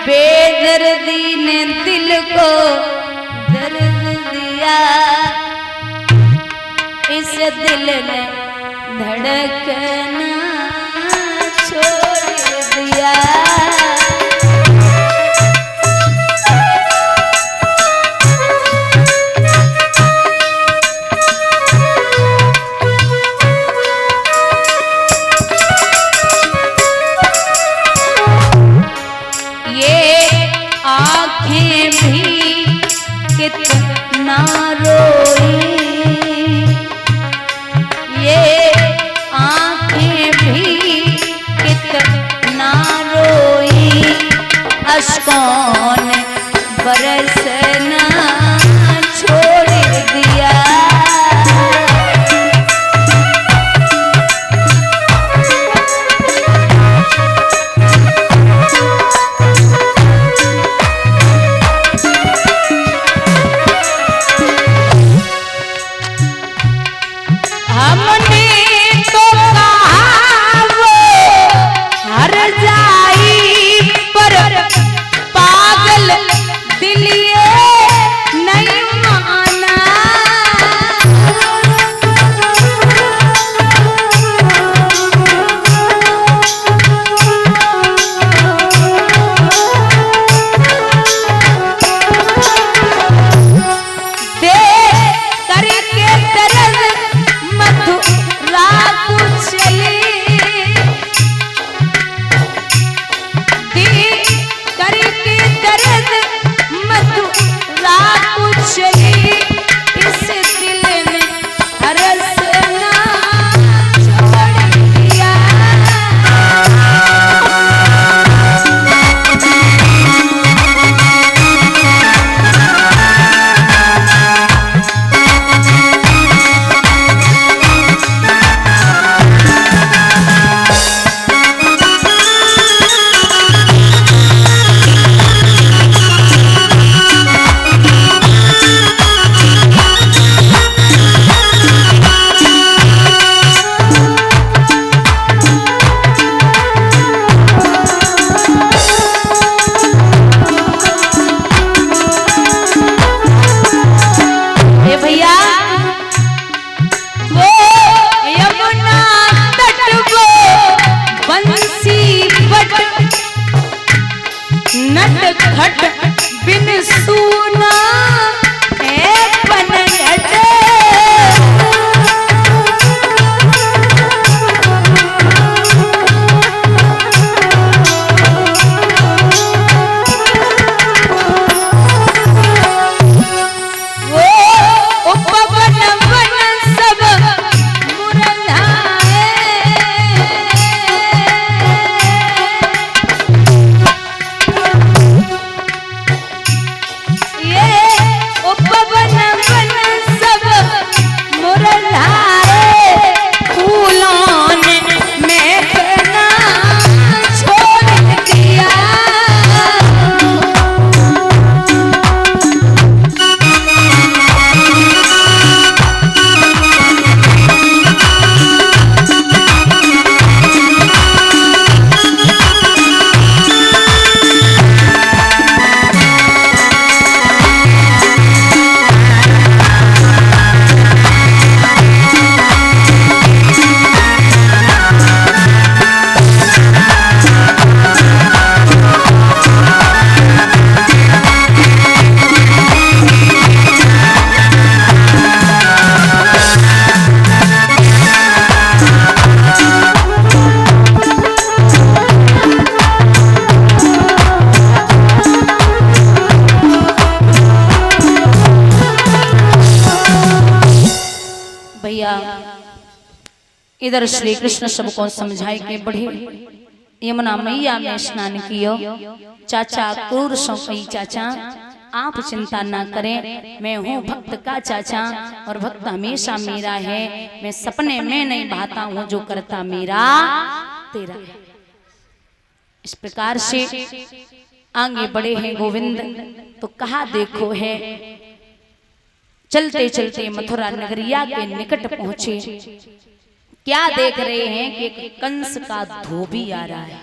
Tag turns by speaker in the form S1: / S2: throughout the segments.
S1: बेदर्दी ने दिल को दर्द दिया, इस दिल ने धड़कना छोड़ दिया। कितना रोई ये आँखें भी कितना रोई, अश्कों ने बरसना छोड़ दिया।
S2: इधर श्री कृष्ण सबको समझाए के बढ़े यमुना मैया में स्नान कियो। चाचा क्रूर सौंपई चाचा आप चिंता ना करें, मैं हूँ भक्त का चाचा और भक्त हमेशा मेरा है। मैं सपने में नहीं भाता हूँ, जो करता मेरा तेरा है। इस प्रकार से आगे बढ़े हैं गोविंद। तो कहा देखो है, चलते चलते मथुरा नगरिया के निकट पहुंचे। क्या देख रहे हैं कि कंस का धोबी आ रहा है।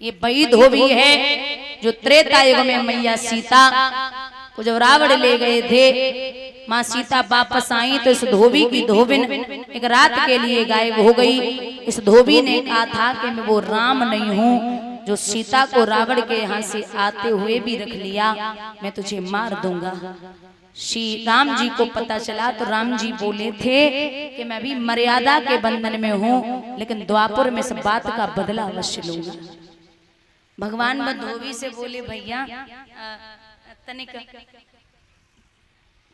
S2: ये वही धोबी है जो त्रेता युग में मैया सीता को जब रावण ले गए थे, माँ सीता वापस आई तो इस धोबी की धोबिन एक रात के लिए गायब हो गई। इस धोबी ने कहा था कि मैं वो राम नहीं हूँ जो सीता को रावण के यहाँ से आते हुए भी रख लिया, मैं तुझे मार दूंगा। श्री राम जी को पता चला तो राम जी बोले थे कि मैं भी मर्यादा के बंधन में हूँ, लेकिन द्वापर में सब बात का बदला अवश्य लूंगा। भगवान में धोबी से बोले भैया तनिक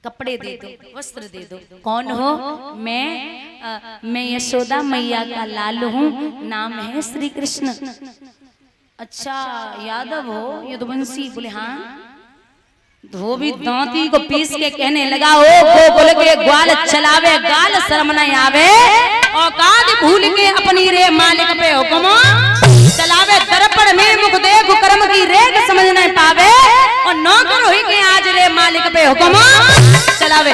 S2: कपड़े दे दो, वस्त्र दे दो। कौन हो? मैं यशोदा मैया का लाल हूँ, नाम है श्री कृष्ण। अच्छा यादव हो यदुवंशी? बोले हाँ। धोबी दांती को पीस के कहने लगा, ओ को बोल के ग्वाल चलावे गाल शर्म न आवे, औकात भूल के अपनी रे मालिक पे हुक्म चलावे, दर्पण में मुख देख कर्म की रेख समझ न पावे, और नौकर हुई के आज रे मालिक पे हुक्म चलावे।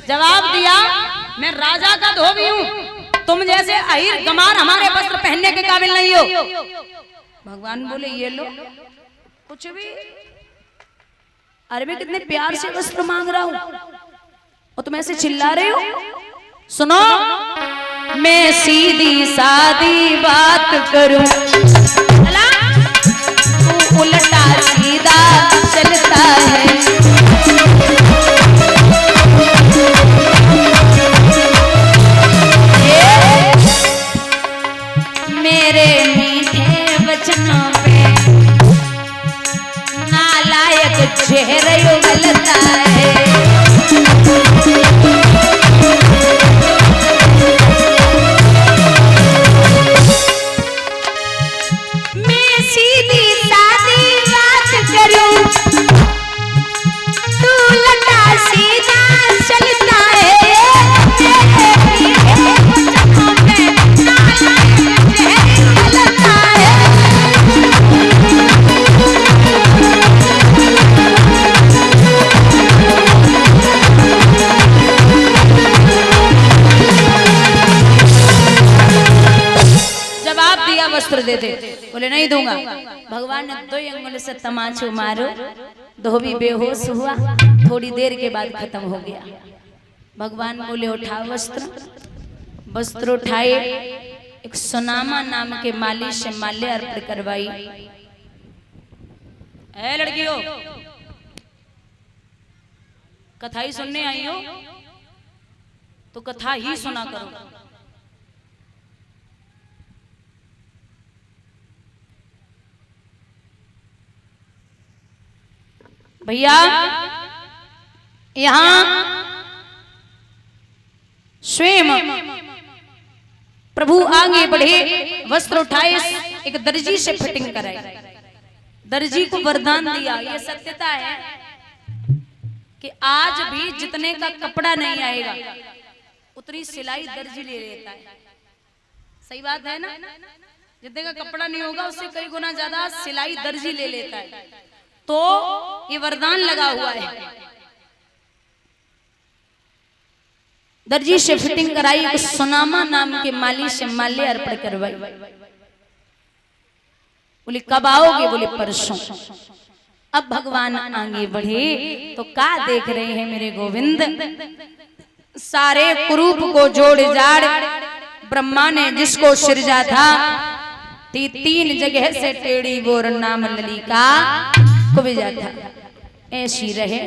S2: जवाब दिया, मैं राजा का धोबी हूँ, तुम जैसे अहीर गमार हमारे वस्त्र पहनने के काबिल नहीं हो। भगवान बोले ये लो कुछ भी। अरे मैं कितने प्यार से वस्त्र मांग रहा हूं और तुम ऐसे चिल्ला रहे हो। सुनो, मैं सीधी सादी बात करूं, तू उल्टा सीधा चलता है। मेरे मीठे वचनों पे नालायक चेहरा उगलता है। मैं सीधी सादी बात करूं, तू उल्टा सीधा चलता है। वस्त्र दे दे। बोले नहीं दूंगा। भगवान ने 2 अंगुल से तमाचो मारो, धोबी बेहोश हुआ, थोड़ी देर के बाद खत्म हो गया। भगवान बोले उठाओ वस्त्र। वस्त्र उठाए, एक सुनामा नाम के माली से माल्य अर्पण करवाई। ऐ लड़कियों, कथा ही सुनने आई हो तो कथा ही सुना करो। भैया यहां स्वयं प्रभु आगे बढ़े, वस्त्र उठाए, एक दर्जी से फिटिंग कराई। दर्जी को वरदान दिया। ये सत्यता है कि आज भी जितने का कपड़ा नहीं आएगा उतनी सिलाई दर्जी ले लेता है। सही बात है ना? जितने का कपड़ा नहीं होगा उससे कई गुना ज्यादा सिलाई दर्जी ले लेता है। तो ये वरदान लगा हुआ है। दर्जी से फिटिंग कराई, एक सुनामा नाम के माली से माल्य अर्पण करवाई। बोले कब आओगे? बोले परसों। अब भगवान आगे बढ़े तो क्या देख रहे हैं मेरे गोविंद? सारे कुरूप को जोड़ जाड़ ब्रह्मा ने जिसको सृजा था, 3 जगह से टेढ़ी गोर नाम ललिका को भेजा था। ऐसी रहे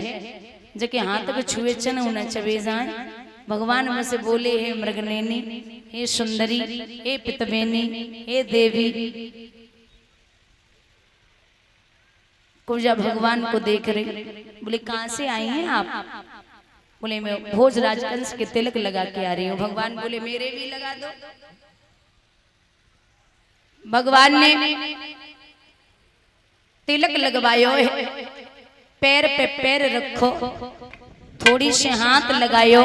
S2: जके हाथ को छुए चन उन्हें चबे जाए। भगवान में से बोले हे मृगनेनी, हे सुंदरी, हे पितवेनी, हे देवी। कुब्जा भगवान को देख रहे। बोले कहां से आई हैं आप? बोले मैं भोजराज कंस के तिलक लगा के आ रही हूँ। भगवान बोले मेरे भी लगा दो। भगवान ने तिलक लगवायो है, पैर पे पैर रखो, थोड़ी से हाथ लगायो,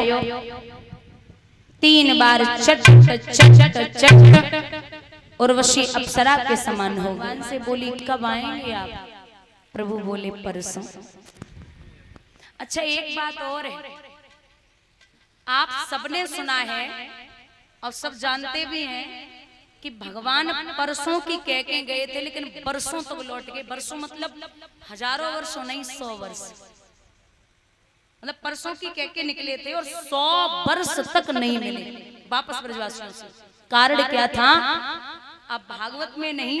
S2: 3 बार चट चट चट और वशी अप्सरा के समान हो। भगवान से बोली कब आएंगे आप? प्रभु बोले परसों। अच्छा एक बात और है, आप सबने सुना है और सब जानते भी हैं कि भगवान परसों की कह के गए थे लेकिन बरसों तक लौट गए। बरसों मतलब हजारों वर्षों नहीं, 100 वर्ष। मतलब परसों की कह के निकले थे और 100 वर्ष तक नहीं मिले वापस ब्रजवासियों से। कारण क्या था? अब भागवत में नहीं,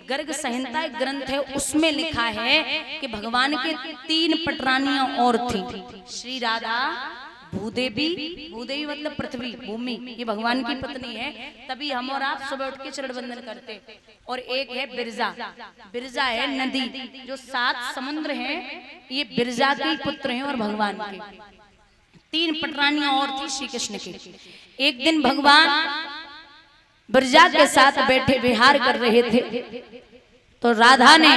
S2: गर्ग संहिता एक ग्रंथ है, उसमें लिखा है कि भगवान के 3 पटरानियां और थी। श्री राधा, भूदेवी, भूदेवी मतलब पृथ्वी, भूमि, ये भगवान की पत्नी है, तभी हम और आप सुबह उठ के चरण वंदन करते। और एक है बिरजा। बिरजा है नदी, जो 7 समुद्र हैं, ये बिरजा के पुत्र हैं और भगवान के 3 पटरानियां और थी श्री कृष्ण के। एक दिन भगवान बिरजा के साथ बैठे विहार कर रहे थे, तो राधा ने,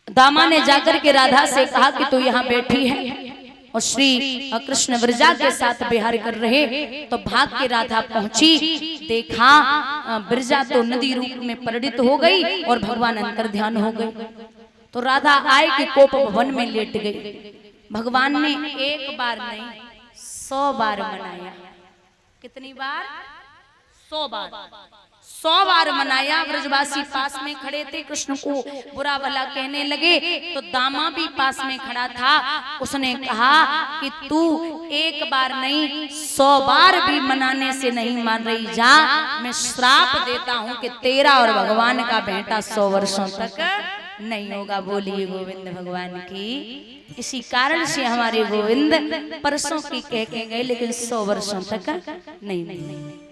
S2: दामा ने जाकर के राधा से कहा कि तू यहाँ बैठी है और श्री कृष्ण बिरजा के साथ विहार कर रहे। तो भाग के राधा पहुंची, देखा बिरजा तो नदी रूप में परिणित हो गई और भगवान अंतर ध्यान हो गए। तो राधा आए कि कोप भवन में लेट गई। भगवान ने एक बार नहीं 100 बार मनाया। कितनी बार? 100 बार। 100 बार मनाया। ब्रजवासी पास में खड़े थे, कृष्ण को बुरा भला कहने लगे। तो दामा भी पास में खड़ा था, उसने कहा कि तू एक बार नहीं 100 बार भी मनाने से नहीं मान रही, जा मैं श्राप देता हूं कि तेरा और भगवान का बेटा 100 वर्षों तक नहीं होगा। बोलिए गोविंद भगवान की। इसी कारण से हमारे गोविंद परसों की कह के गए लेकिन 100 वर्षों तक नहीं।